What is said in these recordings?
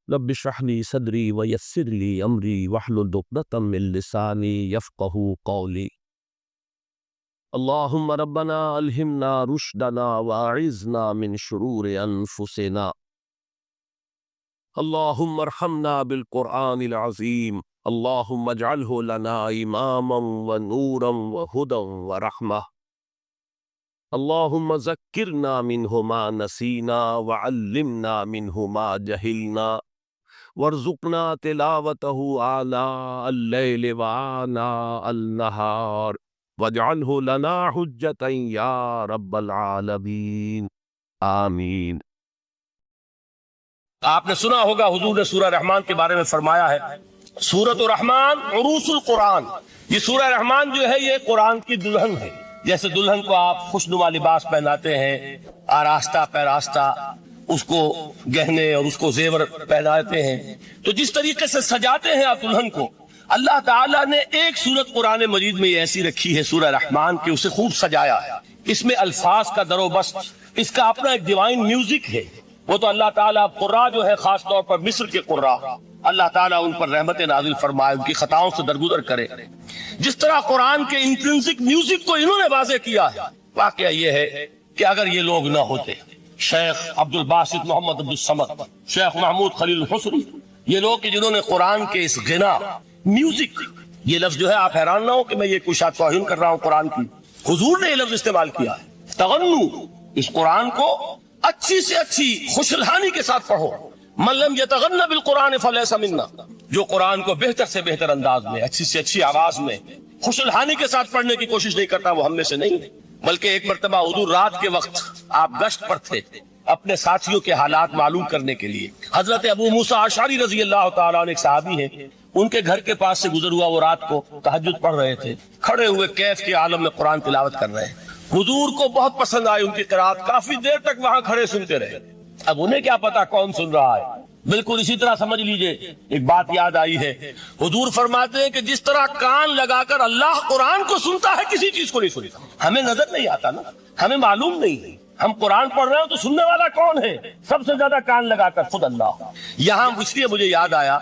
رب اشرح لي صدري ويسر لي امري واحلل عقدة من لساني يفقهوا قولي. اللهم ربنا الهمنا رشدنا واعذنا من شرور انفسنا. اللهم ارحمنا بالقرآن العظيم. اللهم اجعله لنا اماما ونورا وهدى ورحمة. اللهم ذكرنا منه ما نسينا وعلمنا منه ما جهلنا وارزقنا تلاوته آناء الليل وآناء النهار واجعله لنا حجة يا رب العالمين آمین۔ آپ نے سنا ہوگا حضور نے سورہ رحمان کے بارے میں فرمایا ہے، سورۃ الرحمن عروس القرآن۔ یہ سورہ رحمان جو ہے یہ قرآن کی دلہن ہے۔ جیسے دلہن کو آپ خوشنما لباس پہناتے ہیں، آراستہ پیراستہ اس کو گہنے اور اس کو زیور پہناتے ہیں، تو جس طریقے سے سجاتے ہیں آپ دلہن کو، اللہ تعالیٰ نے ایک سورت قرآن مجید میں یہ ایسی رکھی ہے سورہ رحمان کہ اسے خوب سجایا ہے۔ اس میں الفاظ کا در و بست، اس کا اپنا ایک ڈیوائن میوزک ہے۔ وہ تو اللہ تعالیٰ قراء جو ہے، خاص طور پر مصر کے قراء، اللہ تعالیٰ ان پر رحمت نازل فرمائے، ان کی خطاؤں سے درگزر کرے۔ جس طرح قرآن کے انٹرنسک میوزک کو انہوں نے واضح کیا ہے، واقعہ یہ ہے کہ اگر یہ لوگ نہ ہوتے، شیخ عبد الباسط محمد عبد الصمد، شیخ محمود خلیل الحسنی، یہ لوگ کہ جنہوں نے قرآن کے اس غنا میوزک، یہ لفظ جو ہے آپ حیران نہ ہو کہ میں یہ کوئی شاید توہین کر رہا ہوں قرآن کی، حضور نے یہ لفظ استعمال کیا ہے، تغنو، اس قرآن کو اچھی سے اچھی خوشلہانی کے ساتھ پڑھو۔ من لم یتغن بالقرآن فلیس منا، جو قرآن کو بہتر سے بہتر انداز میں، اچھی سے اچھی آواز میں، خوشلہانی کے ساتھ پڑھنے کی کوشش نہیں کرتا، وہ ہم میں سے نہیں۔ بلکہ ایک مرتبہ حضور رات کے وقت آپ گشت پر تھے اپنے ساتھیوں کے حالات معلوم کرنے کے لیے۔ حضرت ابو موسیٰ اشعری رضی اللہ تعالیٰ عنہ ایک صحابی ہیں، ان کے گھر کے پاس سے گزر ہوا، وہ رات کو تہجد پڑھ رہے تھے، کھڑے ہوئے کیف کے عالم میں قرآن تلاوت کر رہے ہیں۔ حضور کو بہت پسند آئی ان کی قرات، کافی دیر تک وہاں کھڑے سنتے رہے۔ اب انہیں کیا پتا کون سن رہا ہے، بالکل اسی طرح سمجھ لیجئے ایک بات یاد آئی ہے، حضور فرماتے ہیں کہ جس طرح کان لگا کر اللہ قرآن کو سنتا ہے، کسی چیز کو نہیں سنتا۔ ہمیں نظر نہیں آتا نا، ہمیں معلوم نہیں، ہم قرآن پڑھ رہے ہیں تو سننے والا کون ہے؟ سب سے زیادہ کان لگا کر خود اللہ۔ یہاں اس لیے مجھے یاد آیا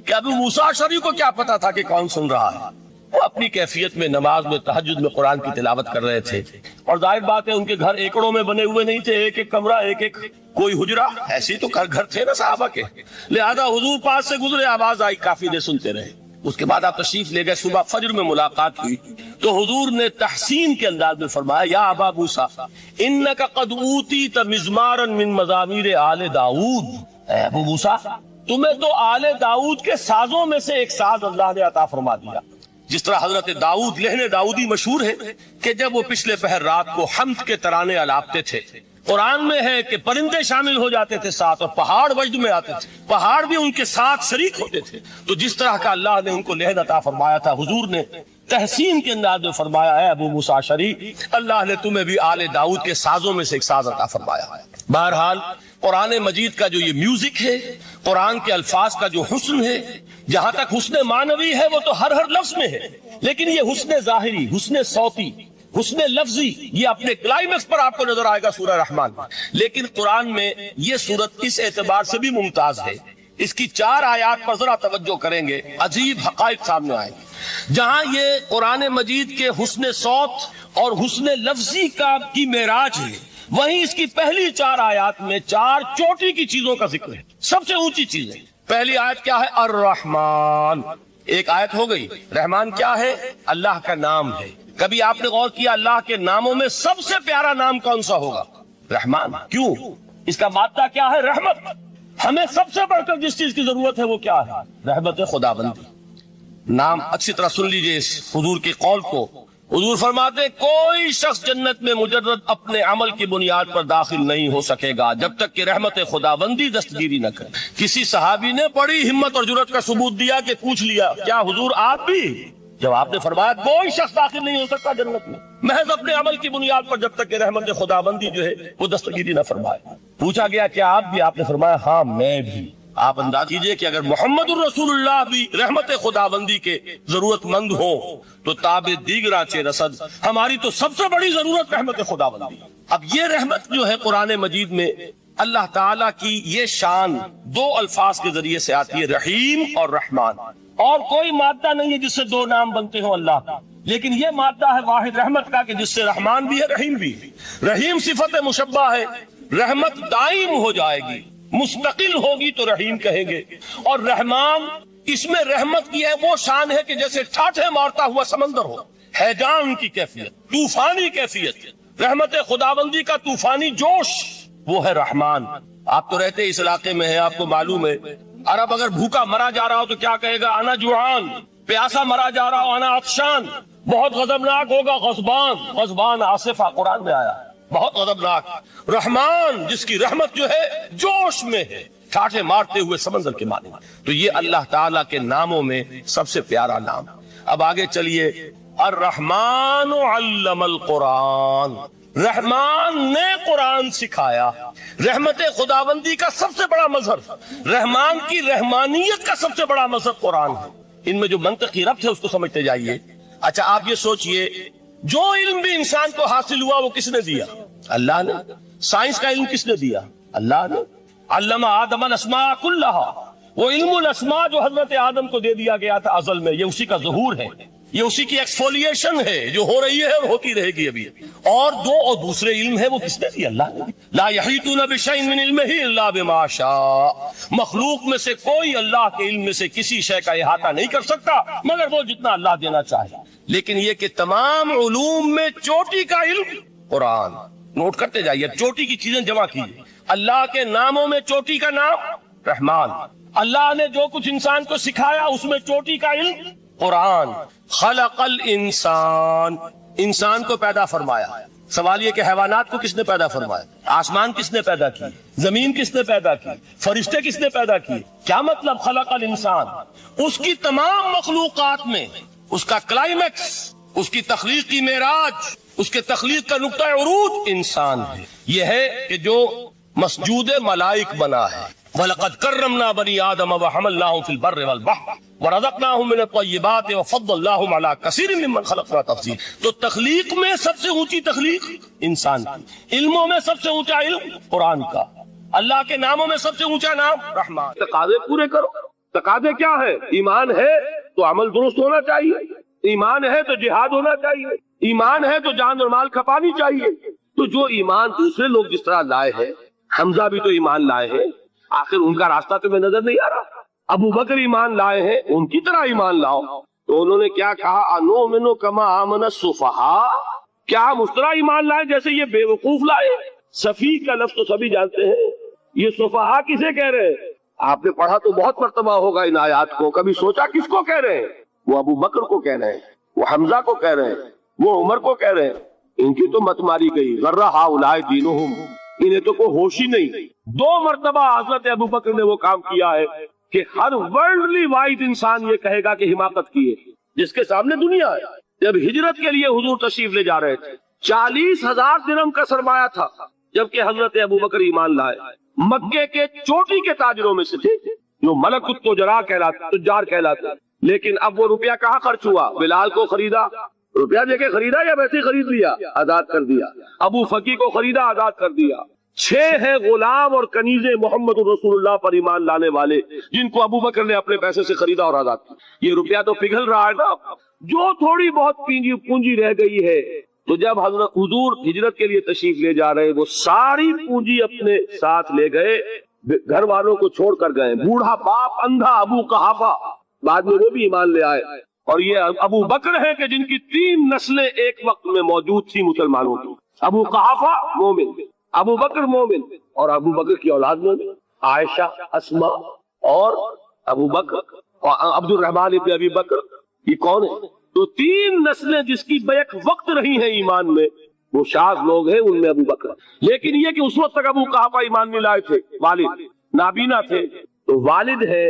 کہ ابو موسیٰ اشعری کو کیا پتا تھا کہ کون سن رہا ہے؟ وہ اپنی کیفیت میں نماز میں تہجد میں قرآن کی تلاوت کر رہے تھے، اور ظاہر بات ہے ان کے گھر ایکڑوں میں بنے ہوئے نہیں تھے، ایک ایک کمرہ، ایک ایک کوئی حجرہ، ایسے تو گھر تھے نا صحابہ کے، لہذا حضور پاس سے گزرے، آواز آئی، کافی دیر سنتے رہے۔ اس کے بعد آپ تشریف لے گئے، صبح فجر میں ملاقات ہوئی تو حضور نے تحسین کے انداز میں فرمایا، یا ابا موسیٰ انک قد اوتیت مزمارا من مزامیر آل داؤد، اے ابو موسیٰ تمہیں تو آل داؤد کے سازوں میں سے ایک ساز اللہ نے عطا فرما دیا۔ جس طرح حضرت داؤد، لہن داؤدی مشہور ہے کہ جب وہ پچھلے پہر رات کو حمد کے ترانے الاپتے تھے، قرآن میں ہے کہ پرندے شامل ہو جاتے تھے ساتھ، اور پہاڑ وجد میں آتے تھے، پہاڑ بھی ان کے ساتھ شریک ہوتے تھے۔ تو جس طرح کا اللہ نے ان کو لہن عطا فرمایا تھا، حضور نے تحسین کے انداز میں فرمایا، اے ابو موسیٰ اشعری اللہ نے تمہیں بھی آل داؤد کے سازوں میں سے ایک ساز عطا فرمایا۔ بہرحال قرآن مجید کا جو یہ میوزک ہے، قرآن کے الفاظ کا جو حسن ہے، جہاں تک حسن معنوی ہے وہ تو ہر لفظ میں ہے، لیکن یہ حسن ظاہری، حسن صوتی، حسن لفظی، یہ اپنے کلائمیکس پر آپ کو نظر آئے گا سورہ رحمان۔ لیکن قرآن میں یہ سورت اس اعتبار سے بھی ممتاز ہے، اس کی 4 آیات پر ذرا توجہ کریں گے، عجیب حقائق سامنے آئیں گے۔ جہاں یہ قرآن مجید کے حسن صوت اور حسن لفظی کی معراج ہے، وہیں اس کی پہلی 4 آیات میں 4 چوٹی کی چیزوں کا ذکر ہے، سب سے اونچی چیز ہے۔ پہلی آیت کیا ہے؟ الرحمن، ایک آیت ہو گئی۔ رحمان کیا ہے؟ اللہ کا نام ہے۔ کبھی آپ نے غور کیا اللہ کے ناموں میں سب سے پیارا نام کون سا ہوگا؟ رحمان۔ کیوں؟ اس کا مادہ کیا ہے؟ رحمت۔ ہمیں سب سے بڑھ کر جس چیز کی ضرورت ہے وہ کیا ہے؟ رحمت خداوندی۔ نام اچھی طرح سن لیجئے اس حضور کی قول کو۔ حضور فرماتے ہیں کوئی شخص جنت میں مجرد اپنے عمل کی بنیاد پر داخل نہیں ہو سکے گا جب تک کہ رحمت خداوندی دستگیری نہ کرے۔ کسی صحابی نے بڑی ہمت اور جرأت کا ثبوت دیا کہ پوچھ لیا، کیا حضور آپ بھی؟ جب آپ نے فرمایا کوئی شخص داخل نہیں ہو سکتا جنت میں محض اپنے عمل کی بنیاد پر جب تک کہ رحمت خداوندی جو ہے وہ دستگیری نہ فرمائے۔ پوچھا گیا کیا آپ بھی؟ آپ نے فرمایا ہاں میں بھی۔ آپ انداز کیجئے کہ اگر محمد الرسول اللہ بھی رحمت خداوندی کے ضرورت مند ہو تو تاب دیگراں چے رسد، ہماری تو سب سے بڑی ضرورت رحمت خداوندی۔ اب یہ رحمت جو ہے قرآن مجید میں اللہ تعالیٰ کی یہ شان دو الفاظ کے ذریعے سے آتی ہے، رحیم اور رحمان، اور کوئی مادہ نہیں ہے جس سے دو نام بنتے ہوں اللہ کا، لیکن یہ مادہ ہے واحد رحمت کا کہ جس سے رحمان بھی ہے رحیم بھی ہے۔ رحیم صفت مشبہ ہے، رحمت دائم ہو جائے گی، مستقل ہوگی تو رحیم کہیں گے، اور رحمان اس میں رحمت کی ہے وہ شان ہے کہ جیسے ٹھاٹھے مارتا ہوا سمندر ہو، ہیجان کی کیفیت، طوفانی کیفیت، رحمت خداوندی کا طوفانی جوش، وہ ہے رحمان۔ آپ تو رہتے اس علاقے میں ہیں، آپ کو معلوم ہے عرب اگر بھوکا مرا جا رہا ہو تو کیا کہے گا؟ انا جوعان۔ پیاسا مرا جا رہا ہو انا عطشان۔ بہت غضبناک ہوگا غضبان، غضبان آصفہ قرآن میں آیا، بہت غضبناک۔ رحمان جس کی رحمت جو ہے جوش میں ہے، ٹھاٹھے مارتے ہوئے سمندر کے معنی۔ تو یہ اللہ تعالیٰ کے ناموں میں سب سے پیارا نام۔ اب آگے چلیے، الرحمن علم القرآن، رحمان نے قرآن سکھایا۔ رحمت خداوندی کا سب سے بڑا مظہر، رحمان کی رحمانیت کا سب سے بڑا مظہر قرآن ہے۔ ان میں جو منطقی ربط ہے اس کو سمجھتے جائیے۔ اچھا آپ یہ سوچئے، جو علم بھی انسان کو حاصل ہوا وہ کس نے دیا؟ اللہ نے۔ سائنس کا علم کس نے دیا؟ اللہ نے۔ علم آدم الاسماء کلہا، وہ علم الاسماء جو حضرت آدم کو دے دیا گیا تھا ازل میں، یہ اسی کا ظہور ہے، یہ اسی کی ایکسفولیشن ہے جو ہو رہی ہے اور ہوتی رہے گی ابھی۔ اور دوسرے علم ہے وہ کس نے دیا؟ اللہ نے۔ لا یحیطون بشیء من علمہ الا بما شاء، مخلوق میں سے کوئی اللہ کے علم میں سے کسی شے کا احاطہ نہیں کر سکتا مگر وہ جتنا اللہ دینا چاہے۔ لیکن یہ کہ تمام علوم میں چوٹی کا علم قرآن، نوٹ کرتے جائیے، چوٹی کی چیزیں جمع کیجیے۔ اللہ کے ناموں میں چوٹی کا نام رحمان، اللہ نے جو کچھ انسان کو سکھایا اس میں چوٹی کا علم قرآن۔ خلق الانسان، انسان کو پیدا فرمایا۔ سوال یہ کہ حیوانات کو کس نے پیدا فرمایا؟ آسمان کس نے پیدا کی؟ زمین کس نے پیدا کی؟ فرشتے کس نے پیدا کیے؟ کیا مطلب خلق الانسان؟ اس کی تمام مخلوقات میں اس کا کلائمیکس، اس کی تخلیقی معراج، اس کے تخلیق کا نقطہ عروج انسان ہے۔ یہ ہے کہ جو مسجود ملائک بنا ہے۔ وَلَقَدْ كَرَّمْنَا بَنِي آدَمَ وَحَمَلْنَاهُمْ فِي الْبَرِّ وَالْبَحْرِ وَرَزَقْنَاهُمْ مِنَ الطَّيِّبَاتِ وَفَضَّلْنَاهُمْ عَلَى كَثِيرٍ مِّمَّنْ خَلَقْنَا تَفْضِيلًا۔ تو تخلیق میں سب سے اونچی تخلیق انسان کی، علموں میں سب سے اونچا علم قرآن کا، اللہ کے ناموں میں سب سے اونچا نام رحمان۔ تقاضے پورے کرو۔ تقاضے کیا ہے؟ ایمان ہے تو عمل درست ہونا چاہیے، ایمان ہے تو جہاد ہونا چاہیے، ایمان ہے تو جان اور مال کھپانی چاہیے۔ تو جو ایمان دوسرے لوگ جس طرح لائے ہیں، حمزہ بھی تو ایمان لائے ہیں، آخر ان کا راستہ تمہیں نظر نہیں آ رہا؟ ابو بکر ایمان لائے ہیں، ان کی طرح ایمان لاؤ۔ تو انہوں نے کیا کہا؟ انؤمن کما آمن السفہاء، کیا ہم اس طرح ایمان لائے جیسے یہ بے وقوف لائے؟ سفیہ کا لفظ تو سبھی جانتے ہیں، یہ سفہاء کسے کہہ رہے ہیں؟ آپ نے پڑھا تو بہت مرتبہ ہوگا ان آیات کو، کبھی سوچا کس کو کہہ رہے ہیں؟ وہ ابو بکر کو کہہ رہے ہیں، وہ حمزہ کو کہہ رہے ہیں، وہ عمر کو کہہ رہے ہیں۔ ان کی تو مت ماری گئی، غرہ ہؤلاء دینہم، انہیں تو کوئی ہوش ہی نہیں۔ دو مرتبہ حضرت ابو بکر نے وہ کام کیا ہے کہ ہر ورلڈلی وائڈ انسان یہ کہے گا کہ حماقت کی ہے، جس کے سامنے دنیا ہے۔ جب ہجرت کے لیے حضور تشریف لے جا رہے تھے، 40,000 درہم کا سرمایہ تھا، جبکہ حضرت ابو بکر ایمان لائے۔ مکے کے چوٹی کے تاجروں میں سے تھے، جو ملک التجار کہلاتے، تجار کہلاتے۔ لیکن اب وہ روپیہ کہاں خرچ ہوا؟ بلال کو خریدا، روپیہ دے کے خریدا یا ویسے خرید لیا؟ آزاد کر دیا۔ ابو فقی کو خریدا، آزاد کر دیا۔ 6 ہیں غلام اور کنیزیں محمد رسول اللہ پر ایمان لانے والے، جن کو ابو بکر نے اپنے پیسے سے خریدا اور آزاد کیا۔ یہ روپیہ تو پگھل رہا ہے نا، جو تھوڑی بہت پونجی رہ گئی ہے۔ تو جب حضرت حضور ہجرت کے لیے تشریف لے جا رہے، وہ ساری پونجی اپنے ساتھ لے گئے، گھر والوں کو چھوڑ کر گئے۔ بوڑھا باپ، اندھا ابو قحافہ، بعد میں وہ بھی ایمان لے آئے۔ اور یہ ابو بکر ہے کہ جن کی 3 نسلیں ایک وقت میں موجود تھی مسلمانوں کی۔ ابو قحافہ مومن، ابو بکر مومن، اور ابو بکر کی اولاد مومن، عائشہ، اسماء اور ابو بکر اور عبد الرحمن ابن ابی بکر۔ یہ کون ہے؟ تو 3 نسلیں جس کی بیک وقت رہی ہیں ایمان میں، وہ شاذ لوگ ہیں، ان میں ابو بکر۔ لیکن یہ کہ اس وقت تک ابو قحافہ ایمان نہیں لائے تھے، والد نابینا تھے۔ تو والد ہے،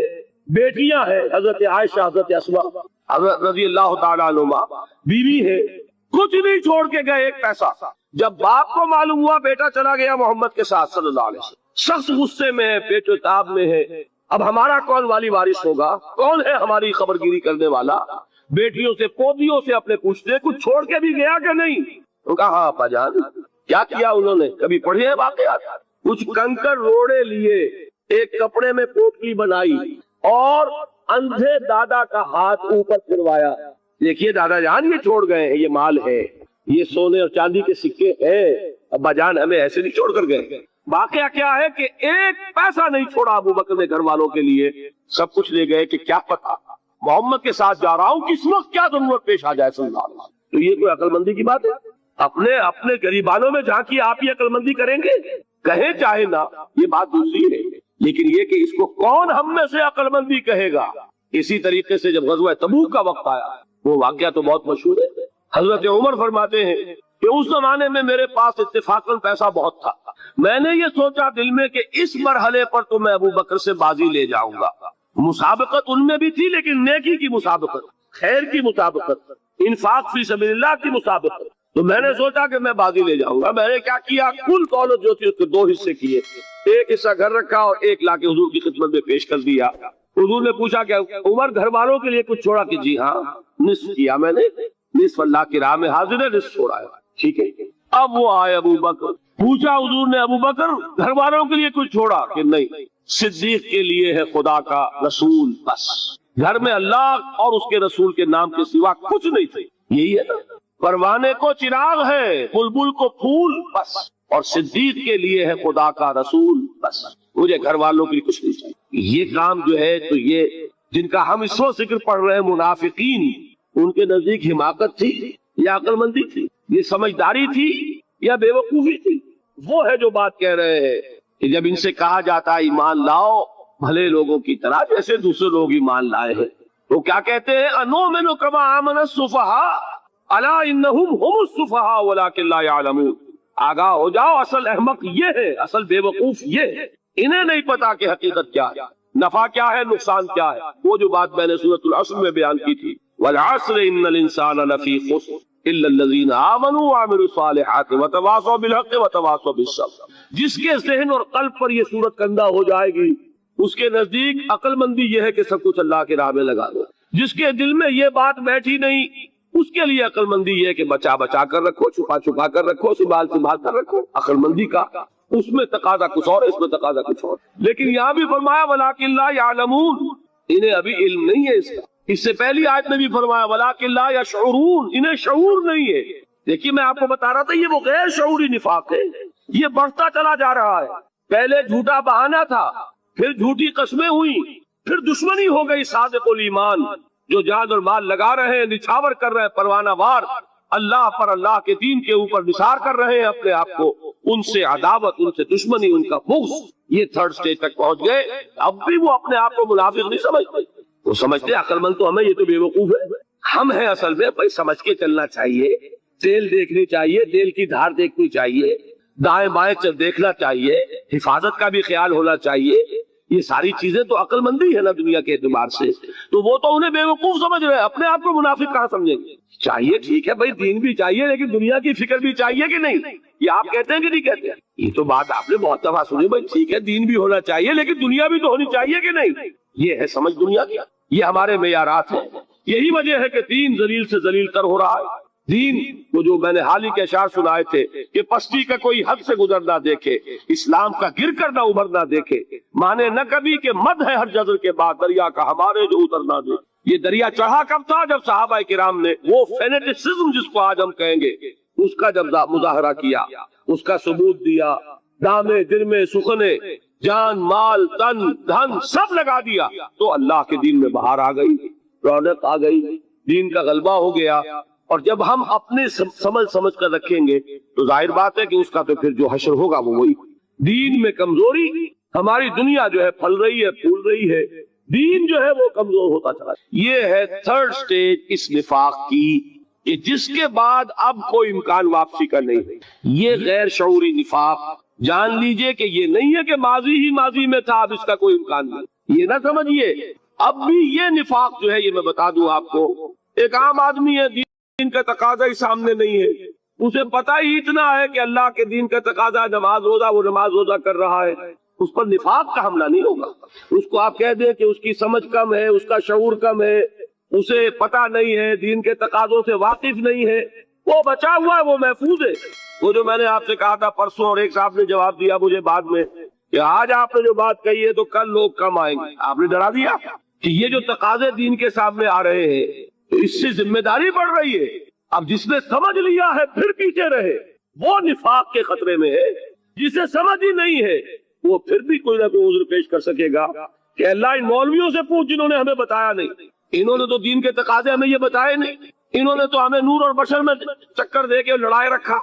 بیٹیاں ہیں، حضرت عائشہ، حضرت اسماء حضرت رضی اللہ تعالیٰ عنہما، بیوی ہے، کچھ نہیں چھوڑ کے گئے، ایک پیسہ۔ جب باپ کو معلوم ہوا بیٹا چلا گیا محمد کے ساتھ صلی اللہ علیہ وسلم، شخص غصے میں ہے، پیٹ و تاب میں ہے، اب ہمارا کون والی وارث ہوگا؟ کون ہے ہماری خبر گیری کرنے والا؟ بیٹیوں سے، پودیوں سے اپنے پوچھتے کچھ چھوڑ کے بھی گیا کہ نہیں؟ ان کا ہاں ابا جان۔ کیا کیا انہوں نے؟ کبھی پڑھے ہیں واقعات؟ کچھ کنکر روڑے لیے، ایک کپڑے میں پوٹلی بنائی اور اندھے دادا کا ہاتھ اوپر پھروایا، دیکھیے دادا جان یہ چھوڑ گئے ہیں، یہ مال ہے، یہ سونے اور چاندی کے سکے ہیں، ابا جان ہمیں ایسے نہیں چھوڑ کر گئے۔ واقعہ کیا ہے کہ ایک پیسہ نہیں چھوڑا ابو بکر نے گھر والوں کے لیے، سب کچھ لے گئے کہ کیا پتا محمد کے ساتھ جا رہا ہوں، کس وقت کیا ضرورت پیش آ جائے صلی اللہ علیہ وسلم۔ تو یہ کوئی عقل مندی کی بات ہے؟ اپنے غریبانوں میں جھانکی، آپ یہ عقل مندی کریں گے؟ کہیں چاہے نہ، یہ بات دوسری ہے، لیکن یہ کہ اس کو کون ہم میں سے عقل مندی کہے گا۔ اسی طریقے سے جب غزوہ تبوک کا وقت آیا، وہ واقعہ تو بہت مشہور ہے، حضرت عمر فرماتے ہیں کہ اس زمانے میں میرے پاس اتفاقاً پیسا بہت تھا، میں نے یہ سوچا دل میں کہ اس مرحلے پر تو میں ابو بکر سے بازی لے جاؤں گا۔ مسابقت ان میں بھی تھی، لیکن نیکی کی مسابقت، خیر کی مسابقت، انفاق فی سبیل اللہ کی مسابقت، تو میں نے سوچا کہ میں بازی لے جاؤں گا۔ میں نے کیا کیا، کل دولت جو تھی اس کے 2 حصے کیے، ایک حصہ گھر رکھا اور ایک لا کے حضور کی خدمت میں پیش کر دیا۔ حضور نے پوچھا کہ عمر گھر والوں کے لیے کچھ چھوڑا؟ کہ جی ہاں، نصف کیا میں نے، نصف اللہ کی راہ میں حاضر ہے، نصف چھوڑا ہے، ٹھیک ہے۔ اب وہ آئے ابو بکر، پوچھا حضور نے ابو بکر گھر والوں کے لیے کچھ چھوڑا؟ کہ نہیں، صدیق کے لیے ہے خدا کا رسول، بس گھر میں اللہ اور اس کے رسول کے نام کے سوا کچھ نہیں تھے۔ یہی ہے نا، پروانے کو چراغ ہے، بلبل کو پھول، بس، اور صدیق کے لیے ہے خدا کا رسول، بس، مجھے گھر والوں کے لیے کچھ نہیں چاہیے۔ یہ کام جو ہے، تو یہ جن کا ہم اس وقت ذکر پڑھ رہے ہیں منافقین، ان کے نزدیک حماقت تھی یا عقل مندی تھی؟ یہ سمجھداری تھی یا بے وقوفی تھی؟ وہ ہے جو بات کہہ رہے ہیں کہ جب ان سے کہا جاتا ہے ایمان لاؤ بھلے لوگوں کی طرح جیسے دوسرے لوگ ایمان لائے ہیں، تو کیا کہتے ہیں، انؤمن کما آمن السفہاء الا انہم هم السفہاء ولکن لا یعلمون۔ آگاہ ہو جاؤ، اصل احمق یہ ہے، اصل بے وقوف یہ ہے، انہیں نہیں پتا کہ حقیقت کیا ہے، نفع کیا ہے، نقصان کیا ہے۔ وہ جو بات میں نے سورۃ العصر میں بیان کی تھی، والعصر ان الانسان لفی خسر الا الذین آمنوا وعملوا الصالحات وتواصوا بالحق وتواصوا بالصبر۔ جس کے ذہن اور قلب پر یہ صورت کندہ ہو جائے گی، اس کے نزدیک عقل مندی یہ ہے کہ سب کچھ اللہ کے راہ میں لگا دو۔ جس کے دل میں یہ بات بیٹھی نہیں، اس کے لیے عقل مندی یہ ہے کہ بچا بچا کر رکھو، چھپا چھپا کر رکھو، سنبھال سنبھال کر رکھو۔ عقل مندی کا اس میں تقاضا کچھ اور، اس میں تقاضا کچھ اور۔ لیکن یہاں بھی فرمایا وَلَٰكِن لَا يَعْلَمُونَ، انہیں ابھی علم نہیں ہے اس کا۔ اس سے پہلی آیت میں بھی فرمایا وَلَٰكِن لَا يَشْعُرُونَ، انہیں شعور نہیں ہے۔ دیکھیے میں آپ کو بتا رہا تھا، یہ وہ غیر شعوری نفاق ہے، یہ بڑھتا چلا جا رہا ہے۔ پہلے جھوٹا بہانہ تھا، پھر جھوٹی قسمیں ہوئی، پھر دشمنی ہو گئی صادق الایمان، جو جان اور مال لگا رہے ہیں، نچھاور کر رہے ہیں پروانہ وار، اللہ پر، اللہ کے دین کے اوپر نثار کر رہے ہیں اپنے آپ کو، ان سے عداوت، ان سے دشمنی، ان کا بغض، یہ 3rd سٹیج تک پہنچ گئے۔ اب بھی وہ اپنے آپ کو منافق نہیں سمجھتے، وہ سمجھتے عقل مند تو ہمیں، یہ تو بے وقوف ہے۔ ہم ہیں اصل میں، بھائی سمجھ کے چلنا چاہیے، تیل دیکھنی چاہیے، تیل کی دھار دیکھنی چاہیے، دائیں بائیں دیکھنا چاہیے، حفاظت کا بھی خیال ہونا چاہیے۔ یہ ساری چیزیں تو عقل مندی ہے نا دنیا کے اعتبار سے، تو وہ تو انہیں بے وقوف سمجھ رہے ہیں، اپنے آپ کو منافق کہاں سمجھیں گے؟ چاہیے، ٹھیک ہے بھائی، دین بھی چاہیے، لیکن دنیا کی فکر بھی چاہیے کہ نہیں؟ یہ آپ کہتے ہیں کہ نہیں کہتے ہیں؟ یہ تو بات آپ نے بہت دفعہ سنی، بھائی ٹھیک ہے دین بھی ہونا چاہیے، لیکن دنیا بھی تو ہونی چاہیے کہ نہیں؟ یہ ہے سمجھ دنیا کی، یہ ہمارے معیارات ہیں۔ یہی وجہ ہے کہ دین ذلیل سے ذلیل تر ہو رہا ہے۔ دین کو جو میں نے حال ہی کے اشعار سنائے تھے کہ پستی کا کوئی حد سے گزر نہ دیکھے، اسلام کا گر کر نہ ابھر نہ دیکھے، مانے نہ کبھی کہ مد ہے ہر جزر کے بعد دریا کا ہمارے جو اتر نہ دے۔ یہ دریا چڑھا کب تھا؟ جب صحابہ کرام نے وہ فینیٹسزم جس کو آج ہم کہیں گے، اس کا جب مظاہرہ کیا، اس کا ثبوت دیا، دامے درمے سخنے، جان مال تن دھن سب لگا دیا، تو اللہ کے دین میں بہار آ گئی، رونق آ گئی، دین کا غلبہ ہو گیا۔ اور جب ہم اپنے سمجھ کر رکھیں گے تو ظاہر بات ہے کہ اس کا تو پھر جو حشر ہوگا وہ وہی۔ دین میں کمزوری، ہماری دنیا جو ہے پھل رہی ہے، پھول رہی ہے، دین جو ہے وہ کمزور ہوتا چلا۔ یہ ہے 3rd سٹیج اس نفاق کی، کہ جس کے بعد اب کوئی امکان واپسی کا نہیں۔ یہ غیر شعوری نفاق، جان لیجئے کہ یہ نہیں ہے کہ ماضی ہی ماضی میں تھا، اب اس کا کوئی امکان نہیں، یہ نہ سمجھیے۔ اب بھی یہ نفاق جو ہے، یہ میں بتا دوں آپ کو، ایک عام آدمی ہے، دین کا تقاضا ہی سامنے نہیں ہے، اسے پتہ ہی اتنا ہے کہ اللہ کے دین کا تقاضا نماز روزہ، وہ نماز روزہ کر رہا ہے، اس پر نفاق کا حملہ نہیں ہوگا۔ اس کو آپ کہہ دیں کہ اس کی سمجھ کم ہے، اس کا شعور کم ہے، اسے پتہ نہیں ہے، دین کے تقاضوں سے واقف نہیں ہے، وہ بچا ہوا ہے، وہ محفوظ ہے۔ وہ جو میں نے آپ سے کہا تھا پرسوں اور ایک صاحب نے جواب دیا مجھے بعد میں کہ آج آپ نے جو بات کہی ہے تو کل لوگ کم آئیں گے، آپ نے ڈرا دیا کہ یہ جو تقاضے دین کے سامنے آ رہے ہیں تو اس سے ذمہ داری بڑھ رہی ہے۔ اب جس نے سمجھ لیا ہے پھر پیچھے رہے وہ نفاق کے خطرے میں ہے، جسے سمجھ ہی نہیں ہے وہ پھر بھی کوئی نہ کوئی عذر پیش کر سکے گا کہ اللہ ان مولویوں سے پوچھ جنہوں نے ہمیں بتایا نہیں، انہوں نے تو دین کے تقاضے ہمیں یہ بتائے نہیں، انہوں نے تو ہمیں نور اور بشر میں چکر دے کے لڑائے رکھا،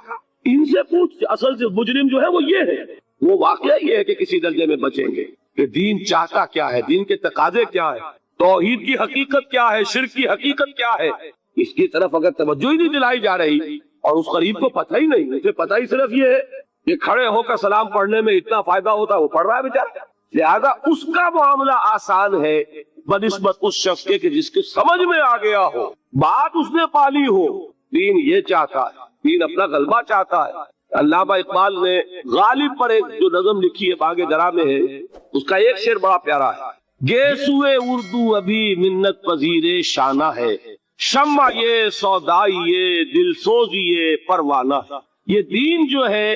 ان سے پوچھ۔ اصل سے مجرم جو ہے وہ یہ ہے، وہ واقعہ یہ ہے کہ کسی درجے میں بچیں گے کہ دین چاہتا کیا ہے، دین کے تقاضے کیا ہے، توحید کی حقیقت کیا ہے، شرک کی حقیقت کیا ہے، اس کی طرف اگر توجہ ہی نہیں دلائی جا رہی اور اس غریب کو پتہ ہی نہیں، اسے پتہ ہی صرف یہ ہے کہ کھڑے ہو کر سلام پڑھنے میں اتنا فائدہ ہوتا ہے، وہ پڑھ رہا ہے بیچارہ، لہذا اس کا معاملہ آسان ہے بنسبت اس شخص کے کہ جس کے سمجھ میں آ گیا ہو، بات اس نے پالی ہو، دین یہ چاہتا ہے، دین اپنا غلبہ چاہتا ہے۔ علامہ اقبال نے غالب پر ایک جو نظم لکھی ہے باغ درا میں ہے، اس کا ایک شعر بڑا پیارا ہے، گیسوئے اردو ابھی منت پذیر شانہ ہے، شمع یہ سودائی یہ دل سوزی یہ پروانہ۔ یہ دین جو ہے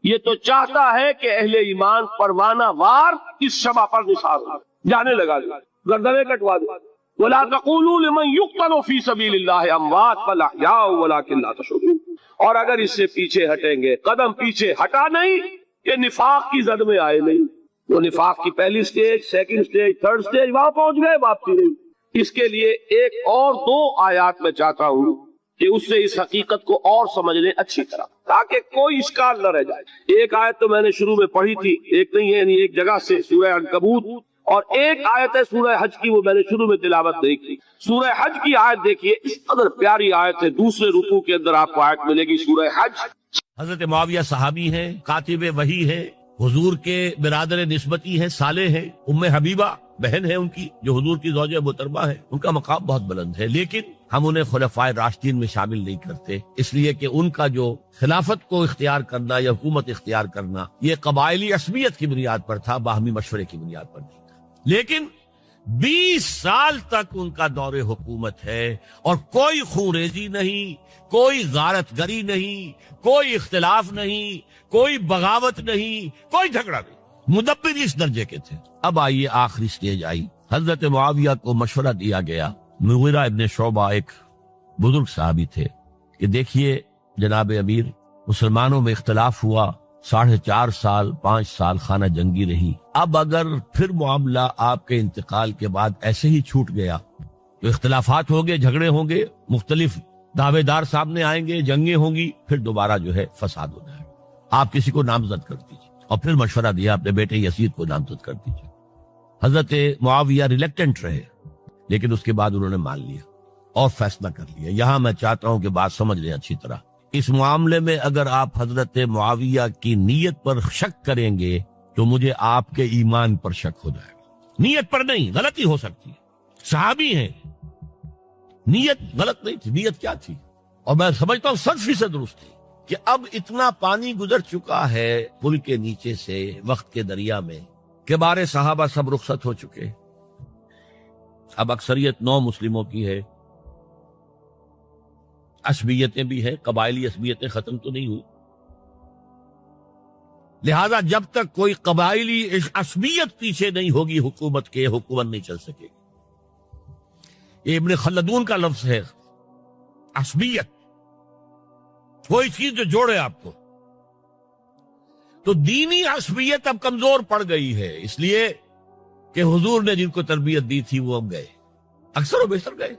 یہ تو چاہتا ہے کہ اہل ایمان پروانہ وار اس شمع پر نثار ہو، جانے لگا دے، گردنیں کٹوا دے۔ وَلَا تَقُولُوا لِمَنْ يُقْتَلُ فِي سَبِيلِ اللَّهِ أَمْوَاتٌ بَلْ أَحْيَاءٌ وَلَكِنْ لَا تَشْعُرُونَ۔ اور اگر اس سے پیچھے ہٹیں گے، قدم پیچھے ہٹا نہیں، یہ نفاق کی زد میں آئے نہیں، وہ نفاق کی پہلی stage, second stage, third stage وہاں پہنچ گئے، واپسی نہیں۔ اس کے لیے ایک اور دو آیات میں چاہتا ہوں کہ اس سے اس حقیقت کو اور سمجھ لیں اچھی طرح تاکہ کوئی اشکال نہ رہ جائے۔ ایک آیت تو میں نے شروع میں پڑھی تھی، ایک نہیں ہے یعنی ایک جگہ سے سورہ عنکبوت، اور ایک آیت ہے سورہ حج کی، وہ میں نے شروع میں تلاوت نہیں کی۔ سورہ حج کی آیت دیکھیے، اس قدر پیاری آیت ہے، دوسرے رکوع کے اندر آپ کو آیت ملے گی سورہ حج۔ حضرت معاویہ صحابی ہیں، کاتب وحی ہے، حضور کے برادر نسبتی ہیں، صالح ہیں، ام حبیبہ بہن ہے ان کی جو حضور کی زوجہ محترمہ ہے، ان کا مقام بہت بلند ہے، لیکن ہم انہیں خلفائے راشدین میں شامل نہیں کرتے، اس لیے کہ ان کا جو خلافت کو اختیار کرنا یا حکومت اختیار کرنا یہ قبائلی عصبیت کی بنیاد پر تھا، باہمی مشورے کی بنیاد پر نہیں تھا۔ لیکن 20 سال تک ان کا دور حکومت ہے اور کوئی خونریزی نہیں، کوئی غارت گری نہیں، کوئی اختلاف نہیں، کوئی بغاوت نہیں، کوئی جھگڑا نہیں، مدبر اس درجے کے تھے۔ اب آئیے آخری سٹیج آئی، حضرت معاویہ کو مشورہ دیا گیا، مغیرہ ابن شعبہ ایک بزرگ صحابی تھے کہ دیکھیے جناب امیر، مسلمانوں میں اختلاف ہوا، 4.5 سال 5 سال خانہ جنگی رہی، اب اگر پھر معاملہ آپ کے انتقال کے بعد ایسے ہی چھوٹ گیا تو اختلافات ہوں گے، جھگڑے ہوں گے، مختلف دعوے دار سامنے آئیں گے، جنگیں ہوں گی، پھر دوبارہ جو ہے فساد ہو جائے گا، آپ کسی کو نامزد کر دیجیے۔ اور پھر مشورہ دیا اپنے بیٹے یزید کو نامزد کر دیجیے۔ حضرت معاویہ ریلیکٹنٹ رہے، لیکن اس کے بعد انہوں نے مان لیا اور فیصلہ کر لیا۔ یہاں میں چاہتا ہوں کہ بات سمجھ لیں اچھی طرح، اس معاملے میں اگر آپ حضرت معاویہ کی نیت پر شک کریں گے تو مجھے آپ کے ایمان پر شک ہو جائے گا۔ نیت پر نہیں، غلطی ہو سکتی ہے، صحابی ہیں، نیت غلط نہیں تھی، نیت کیا تھی؟ اور میں سمجھتا ہوں 100% درست تھی کہ اب اتنا پانی گزر چکا ہے پل کے نیچے سے وقت کے دریا میں کہ بارے صحابہ سب رخصت ہو چکے، اب اکثریت 9 مسلموں کی ہے، عصبیتیں بھی ہیں، قبائلی عصبیتیں ختم تو نہیں ہوئی، لہذا جب تک کوئی قبائلی عصبیت پیچھے نہیں ہوگی حکومت کے، حکومت نہیں چل سکے گی۔ یہ ابن خلدون کا لفظ ہے، عصبیت، کوئی چیز جو جوڑے آپ کو۔ تو دینی عصبیت اب کمزور پڑ گئی ہے، اس لیے کہ حضور نے جن کو تربیت دی تھی وہ اب گئے، اکثر و بیشتر گئے۔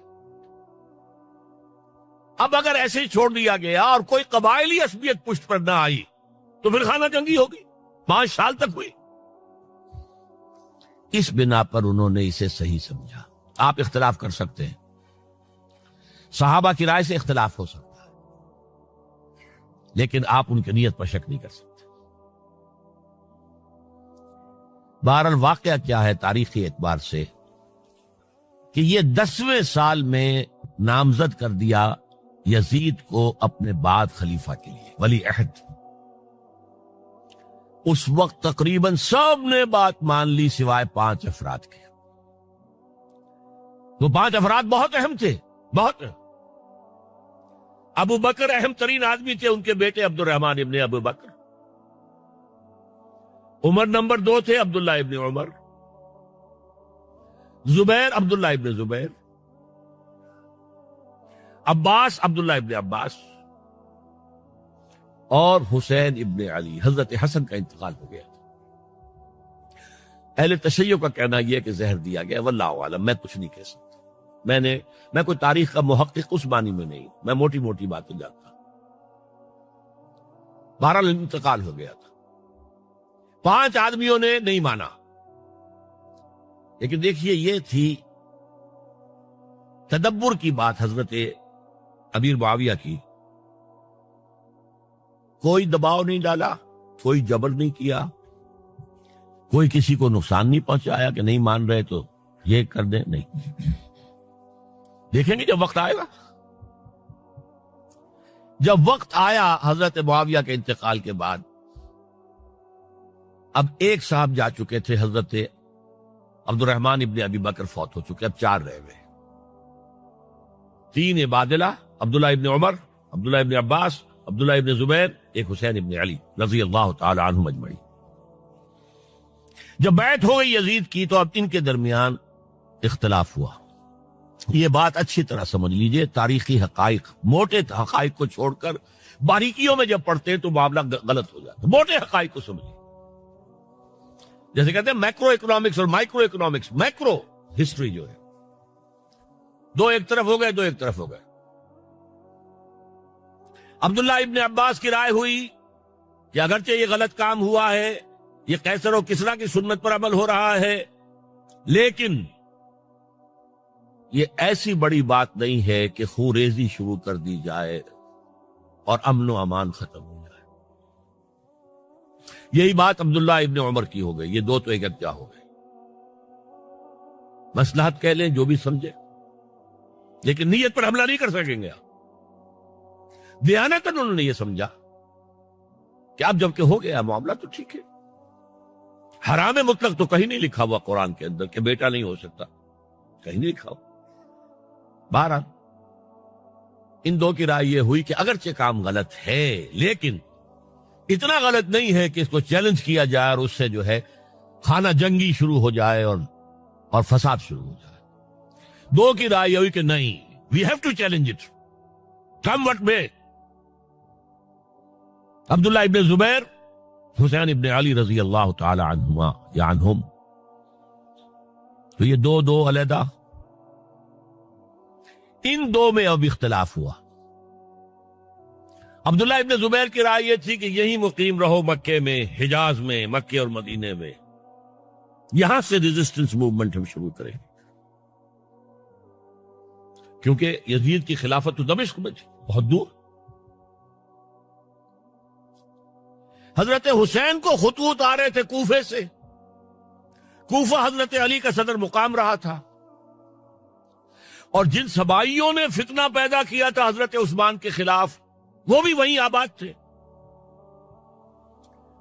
اب اگر ایسے ہی چھوڑ دیا گیا اور کوئی قبائلی عصبیت پشت پر نہ آئی تو پھر خانہ جنگی ہوگی، 5 سال تک ہوئی۔ اس بنا پر انہوں نے اسے صحیح سمجھا۔ آپ اختلاف کر سکتے ہیں، صحابہ کی رائے سے اختلاف ہو سکتا ہے، لیکن آپ ان کی نیت پر شک نہیں کر سکتے۔ بہرحال واقعہ کیا ہے تاریخی اعتبار سے کہ یہ 10ویں سال میں نامزد کر دیا یزید کو اپنے بعد خلیفہ کے لیے، ولی عہد۔ اس وقت تقریباً سب نے بات مان لی سوائے 5 افراد کے۔ وہ 5 افراد بہت اہم تھے، بہت۔ ابو بکر اہم ترین آدمی تھے، ان کے بیٹے عبد الرحمن ابن ابو بکر. عمر نمبر 2 تھے عبداللہ ابن عمر. زبیر عبداللہ ابن زبیر. عباس عبداللہ ابن عباس. اور حسین ابن علی، حضرت حسن کا انتقال ہو گیا تھا. اہل تشیع کا کہنا یہ کہ زہر دیا گیا، واللہ عالم، میں کچھ نہیں کہہ سکتا. میں کوئی تاریخ کا محقق اس معنی میں نہیں، میں موٹی موٹی باتیں جانتا. بہرحال انتقال ہو گیا تھا. 5 آدمیوں نے نہیں مانا، لیکن دیکھیے یہ تھی تدبر کی بات حضرت امیر معاویہ کی. کوئی دباؤ نہیں ڈالا، کوئی جبر نہیں کیا، کوئی کسی کو نقصان نہیں پہنچایا کہ نہیں مان رہے تو یہ کر دیں، نہیں. دیکھیں گے جب وقت آئے گا. جب وقت آیا حضرت معاویہ کے انتقال کے بعد، اب ایک صاحب جا چکے تھے، حضرت عبد الرحمن ابن ابی بکر فوت ہو چکے، اب 4 رہ گئے. 3 عبادلہ، عبداللہ ابن عمر، عبداللہ ابن عباس، عبداللہ ابن زبیر، ایک حسین ابن علی رضی اللہ تعالی عنہم اجمعین. جب بیعت ہو گئی یزید کی تو اب ان کے درمیان اختلاف ہوا. یہ بات اچھی طرح سمجھ لیجئے، تاریخی حقائق، موٹے حقائق کو چھوڑ کر باریکیوں میں جب پڑھتے ہیں تو معاملہ غلط ہو جاتا ہے. موٹے حقائق کو سمجھیے. جیسے کہتے ہیں میکرو اکنامکس اور مائکرو اکنامکس. میکرو ہسٹری جو ہے، 2 ایک طرف ہو گئے، 2 ایک طرف ہو گئے. عبداللہ ابن عباس کی رائے ہوئی کہ اگرچہ یہ غلط کام ہوا ہے، یہ قیصر و کسریٰ کی سنت پر عمل ہو رہا ہے، لیکن یہ ایسی بڑی بات نہیں ہے کہ خوریزی شروع کر دی جائے اور امن و امان ختم ہو جائے. یہی بات عبداللہ ابن عمر کی ہو گئی. یہ 2 تو یکجا ہو گئے. مصلحت کہہ لیں جو بھی سمجھے، لیکن نیت پر حملہ نہیں کر سکیں گے. دیانتاً انہوں نے یہ سمجھا کہ اب جب کہ ہو گیا معاملہ تو ٹھیک ہے. حرام مطلق تو کہیں نہیں لکھا ہوا قرآن کے اندر کہ بیٹا نہیں ہو سکتا، کہیں نہیں لکھا ہوا. بہرحال ان 2 کی رائے یہ ہوئی کہ اگرچہ کام غلط ہے لیکن اتنا غلط نہیں ہے کہ اس کو چیلنج کیا جائے اور اس سے جو ہے خانہ جنگی شروع ہو جائے اور فساد شروع ہو جائے. 2 کی رائے یہ ہوئی کہ نہیں، we have to challenge it come what may. Abdullah ابن زبیر، حسین ابن علی رضی اللہ تعالی عنہما یا عنہم، تو یہ 2 علیحدہ. ان 2 میں اب اختلاف ہوا. عبداللہ ابن زبیر کی رائے یہ تھی کہ یہی مقیم رہو مکے میں، حجاز میں، مکے اور مدینے میں، یہاں سے ریزسٹنس موومنٹ ہم شروع کریں گے، کیونکہ یزید کی خلافت تو دمشق میں تھی، بہت دور. حضرت حسین کو خطوط آ رہے تھے کوفے سے. کوفہ حضرت علی کا صدر مقام رہا تھا، اور جن سبائیوں نے فتنہ پیدا کیا تھا حضرت عثمان کے خلاف، وہ بھی وہیں آباد تھے.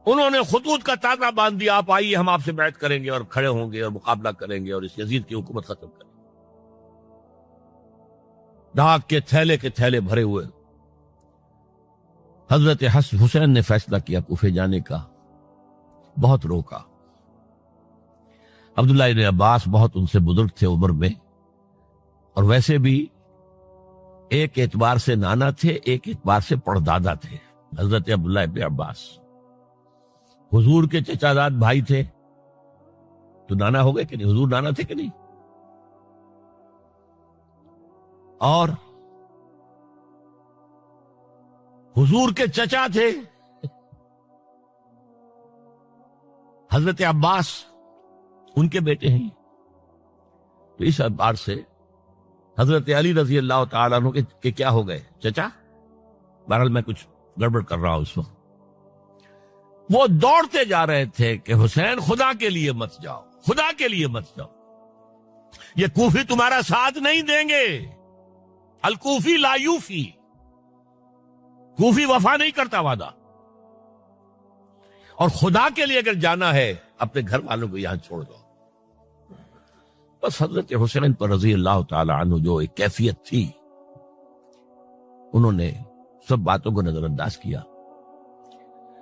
انہوں نے خطوط کا تازہ باندھ دیا، آپ آئیے ہم آپ سے بیعت کریں گے اور کھڑے ہوں گے اور مقابلہ کریں گے اور اس یزید کی حکومت ختم کریں گے. ڈاک کے تھیلے بھرے ہوئے. حضرت حسین نے فیصلہ کیا کوفے جانے کا، بہت روکا. عبداللہ ابن عباس بہت ان سے بزرگ تھے عمر میں، اور ویسے بھی ایک اعتبار سے نانا تھے، ایک اعتبار سے پڑدادا تھے. حضرت عبداللہ ابن عباس حضور کے چچا زاد بھائی تھے، تو نانا ہو گئے کہ نہیں؟ حضور نانا تھے کہ نہیں؟ اور حضور کے چچا تھے حضرت عباس، ان کے بیٹے ہیں. تو اس اعتبار سے حضرت علی رضی اللہ تعالیٰ عنہ کے کیا ہو گئے؟ چچا. بہرحال میں کچھ گڑبڑ کر رہا ہوں اس وقت. وہ دوڑتے جا رہے تھے کہ حسین خدا کے لیے مت جاؤ، خدا کے لیے مت جاؤ، یہ کوفی تمہارا ساتھ نہیں دیں گے. الکوفی لا یوفی، کوفی وفا نہیں کرتا وعدہ. اور خدا کے لیے اگر جانا ہے اپنے گھر والوں کو یہاں چھوڑ دو. بس حضرت حسین پر رضی اللہ تعالی عنہ جو ایک کیفیت تھی، انہوں نے سب باتوں کو نظر انداز کیا.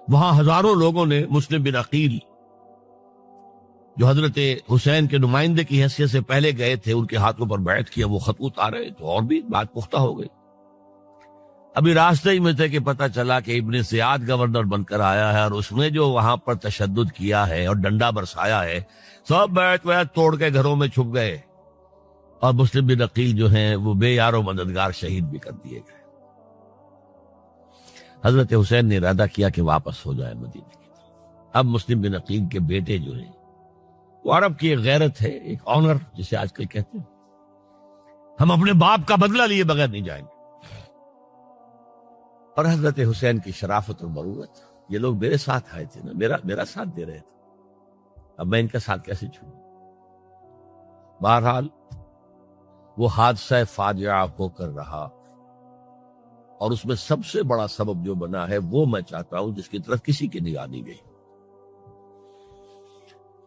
وہاں ہزاروں لوگوں نے مسلم بن عقیل جو حضرت حسین کے نمائندے کی حیثیت سے پہلے گئے تھے ان کے ہاتھوں پر بیعت کیا. وہ خط اتارے تو اور بھی بات پختہ ہو گئی. ابھی راستے ہی میں تھے کہ پتہ چلا کہ ابن زیاد گورنر بن کر آیا ہے اور اس نے جو وہاں پر تشدد کیا ہے اور ڈنڈا برسایا ہے. سب بیعت توڑ کے گھروں میں چھپ گئے اور مسلم بن عقیل جو ہیں وہ بے یار و مددگار شہید بھی کر دیے گئے. حضرت حسین نے ارادہ کیا کہ واپس ہو جائے مدینے کی طرف. اب مسلم بن عقیل کے بیٹے جو ہیں وہ عرب کی ایک غیرت ہے, ایک آنر جسے آج کل کہتے ہیں, ہم اپنے باپ کا بدلہ لیے بغیر نہیں جائیں گے. اور حضرت حسین کی شرافت اور مروت, یہ لوگ میرے ساتھ آئے تھے نا, میرا ساتھ دے رہے تھے, اب میں ان کا ساتھ کیسے چھوڑوں. بہرحال وہ حادثہ فاجعہ ہو کر رہا اور اس میں سب سے بڑا سبب جو بنا ہے وہ میں چاہتا ہوں جس کی طرف کسی کی نگاہ نہیں گئی.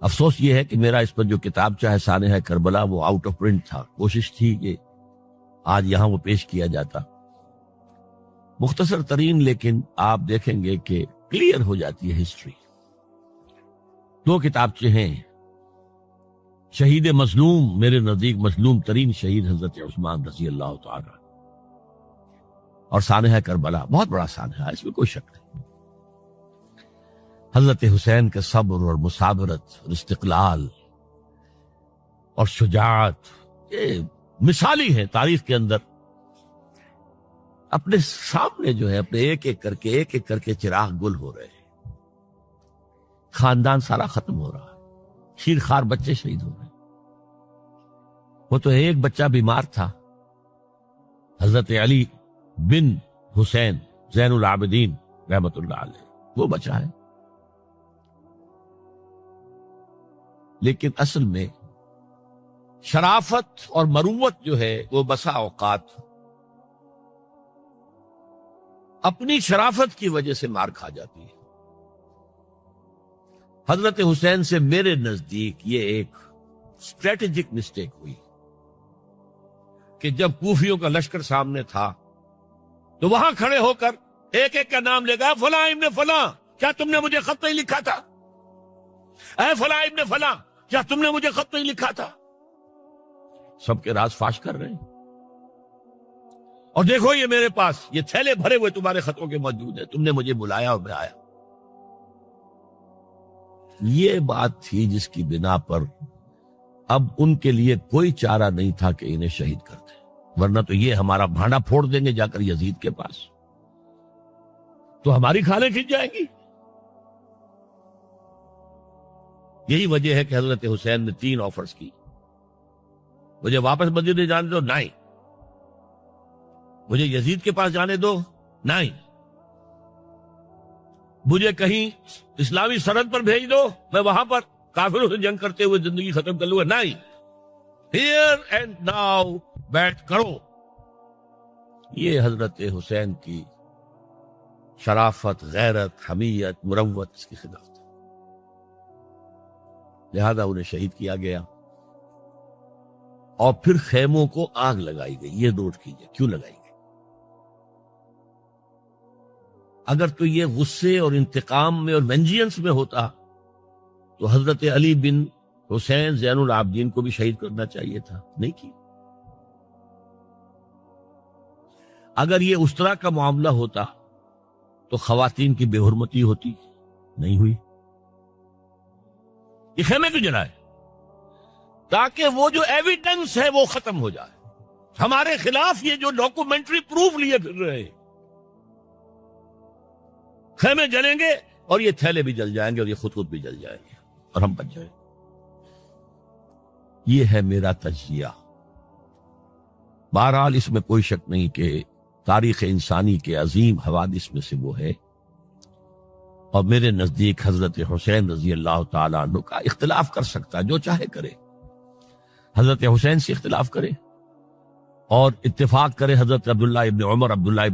افسوس یہ ہے کہ میرا اس پر جو کتابچہ ہے سانحہ کربلا وہ آؤٹ آف پرنٹ تھا. کوشش تھی کہ آج یہاں وہ پیش کیا جاتا. مختصر ترین, لیکن آپ دیکھیں گے کہ کلیئر ہو جاتی ہے ہسٹری. 2 کتابچے ہیں. شہید مظلوم, میرے نزدیک مظلوم ترین شہید حضرت عثمان رضی اللہ تعالی, اور سانحہ کربلا, بہت بڑا سانحہ ہے, اس میں کوئی شک نہیں. حضرت حسین کے صبر اور مثابرت اور استقلال اور شجاعت یہ مثالی ہیں تاریخ کے اندر. اپنے سامنے جو ہے اپنے ایک ایک کر کے چراغ گل ہو رہے ہیں. خاندان سارا ختم ہو رہا ہے, شیرخوار بچے شہید ہو رہے ہیں. وہ تو ایک بچہ بیمار تھا, حضرت علی بن حسین زین العابدین رحمت اللہ علیہ, وہ بچا ہے. لیکن اصل میں شرافت اور مروت جو ہے وہ بسا اوقات اپنی شرافت کی وجہ سے مار کھا جاتی ہے. حضرت حسین سے میرے نزدیک یہ ایک اسٹریٹجک مسٹیک ہوئی کہ جب کوفیوں کا لشکر سامنے تھا تو وہاں کھڑے ہو کر ایک ایک کا نام لے گا, فلاں ابن فلاں, کیا تم نے مجھے خط نہیں لکھا تھا؟ اے فلاں ابن فلاں, کیا تم نے مجھے خط نہیں لکھا تھا؟ سب کے راز فاش کر رہے ہیں. اور دیکھو یہ میرے پاس یہ تھیلے بھرے ہوئے تمہارے خطوں کے موجود ہیں, تم نے مجھے بلایا اور میں آیا. یہ بات تھی جس کی بنا پر اب ان کے لیے کوئی چارہ نہیں تھا کہ انہیں شہید کر دیں, ورنہ تو یہ ہمارا بھانڈا پھوڑ دیں گے جا کر یزید کے پاس, تو ہماری کھالیں کھنچ جائیں گی. یہی وجہ ہے کہ حضرت حسین نے 3 آفرز کی. مجھے واپس مدینے جانے دو, نہیں. مجھے یزید کے پاس جانے دو, نہیں. مجھے کہیں اسلامی سرحد پر بھیج دو, میں وہاں پر کافروں سے جنگ کرتے ہوئے زندگی ختم کر لوں گا, نہیں. ہیئر اینڈ ناؤ بیٹھ کرو. یہ حضرت حسین کی شرافت, غیرت, حمیت, مروت اس کی خلاف. لہذا انہیں شہید کیا گیا اور پھر خیموں کو آگ لگائی گئی. یہ نوٹ کیجئے کیوں لگائی گئی. اگر تو یہ غصے اور انتقام میں اور وینجینس میں ہوتا تو حضرت علی بن حسین زین العابدین کو بھی شہید کرنا چاہیے تھا, نہیں کی. اگر یہ اس طرح کا معاملہ ہوتا تو خواتین کی بے حرمتی ہوتی, نہیں ہوئی. یہ خیمے کیوں جلائے؟ تاکہ وہ جو ایویڈنس ہے وہ ختم ہو جائے. ہمارے خلاف یہ جو ڈاکومنٹری پروف لیے پھر رہے ہیں, خیمے جلیں گے اور یہ تھیلے بھی جل جائیں گے اور یہ خود بھی جل جائیں گے اور ہم بچ جائیں. یہ ہے میرا تجزیہ. بہرحال اس میں کوئی شک نہیں کہ تاریخ انسانی کے عظیم حوادث میں سے وہ ہے, اور میرے نزدیک حضرت حسین رضی اللہ تعالیٰ عنہ کا اختلاف کر سکتا, جو چاہے کرے. حضرت حسین سے اختلاف کرے اور اتفاق کرے حضرت عبداللہ ابن عمر, عبداللہ ابن